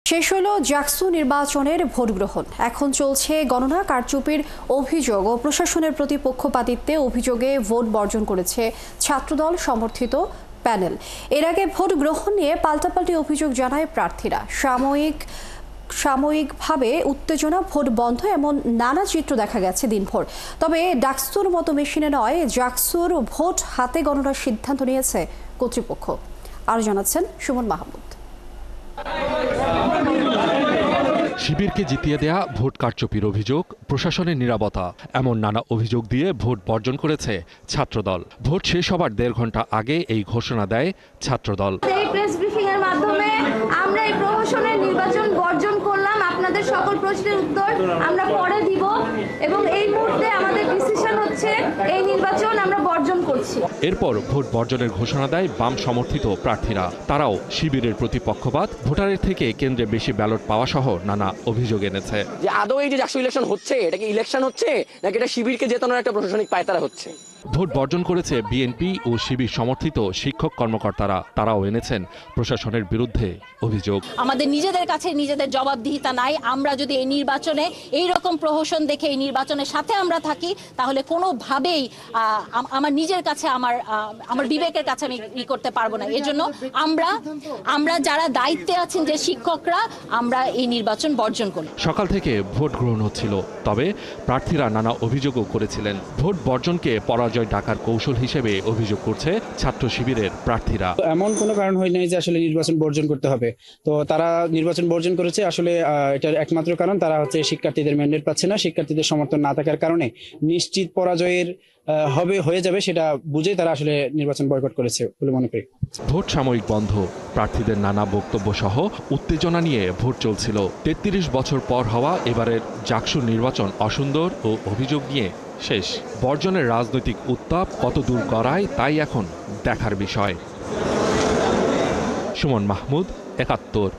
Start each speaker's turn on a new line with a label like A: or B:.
A: শেষ হলো জাকসু নির্বাচনের ভোট গ্রহণ। এখন চলছে গণনা। কারচুপির অভিযোগ ও প্রশাসনের প্রতি পক্ষপাতিত্বে অভিযোগে ভোট বর্জন করেছে ছাত্রদল সমর্থিত প্যানেল। এর আগে ভোট গ্রহণ নিয়ে পাল্টাপাল্টি অভিযোগ জানায় প্রার্থীরা। সাময়িকভাবে উত্তেজনা, ভোট বন্ধ এমন নানা চিত্র দেখা গেছে দিনভর। তবে ডাকসুর মতো মেশিনে নয়, জাকসুর ভোট হাতে গণনার সিদ্ধান্ত নিয়েছে কর্তৃপক্ষ। আরও জানাচ্ছেন সুমন মাহমুদ।
B: শিবিরকে জিতিয়ে দেয়া ভোট কারচুপির অভিযোগ, প্রশাসনের নীরবতা, এমন নানা অভিযোগ দিয়ে ভোট বর্জন করেছে ছাত্রদল। ভোট শেষ হবার 1.5 ঘন্টা আগে এই ঘোষণা দেয় ছাত্রদল।
C: এই প্রেস ব্রিফিং এর মাধ্যমে আমরা এই প্রহসনের নির্বাচন বর্জন করলাম। আপনাদের সকল প্রশ্নের উত্তর আমরা পরে দিব এবং এই মুহূর্তে আমাদের ডিসিশন হচ্ছে এই নির্বাচন আমরা বর্জন করছি।
B: এরপর ভোট বর্জনের ঘোষণা দেয় বাম সমর্থিত প্রার্থীরা। তারাও শিবিরের প্রতি পক্ষপাত, ভোটারের থেকে কেন্দ্রে বেশি ব্যালট পাওয়া সহ নানা অভিযোগ এনেছে।
D: যে আদৌ এই যে জাকসু ইলেকশন হচ্ছে, এটা কি ইলেকশন হচ্ছে নাকি এটা শিবিরকে জেতানোর একটা প্রশাসনিক পায়তারা হচ্ছে?
B: ভোট বর্জন করেছে বিএনপি ও শিবির সমর্থিত শিক্ষক কর্মকর্তারা। তারাও এনেছেন প্রশাসনের বিরুদ্ধে অভিযোগ।
E: আমাদের নিজেদের কাছে নিজেদের জবাবদিহিতা নাই। আমরা যদি এই নির্বাচনে এই রকম প্রহসন দেখে এই নির্বাচনের সাথে আমরা থাকি, তাহলে কোনোভাবেই আমার নিজের কাছে আমার বিবেকের কাছে আমি করতে পারবো না। এজন্য আমরা যারা দায়িত্বে আছেন, যে শিক্ষকরা, আমরা এই নির্বাচন বর্জন করি।
B: সকাল থেকে ভোট গ্রহণ হচ্ছিল, তবে প্রার্থীরা নানা অভিযোগও করেছিলেন। ভোট বর্জনকে পরাজয় ডাকার কৌশল হিসেবে অভিযোগ করছে ছাত্র শিবিরের প্রার্থীরা।
F: এমন কোনো কারণ হয় নাই যে আসলে নির্বাচন বর্জন করতে হবে। তো তারা নির্বাচন বর্জন করেছে, আসলে এটার একমাত্র কারণ তারা হচ্ছে শিক্ষার্থীদের ম্যান্ডেট পাচ্ছে না। শিক্ষার্থীদের সমর্থন না থাকার কারণে নিশ্চিত পরাজয়ের হয়ে যাবে সেটা বুঝে তারা আসলে নির্বাচন বয়কট করেছে বলে মনে করি।
B: ভোট সাময়িক বন্ধ, প্রার্থীদের নানা বক্তব্য সহ উত্তেজনা নিয়ে ভোট চলছিল। 33 বছর পর হওয়া এবারের জাকসু নির্বাচন অসুন্দর ও অভিযোগ নিয়ে শেষ। বর্জনের রাজনৈতিক উত্তাপ কত দূর গড়ায় তাই এখন দেখার বিষয়। সুমন মাহমুদ, ৭১।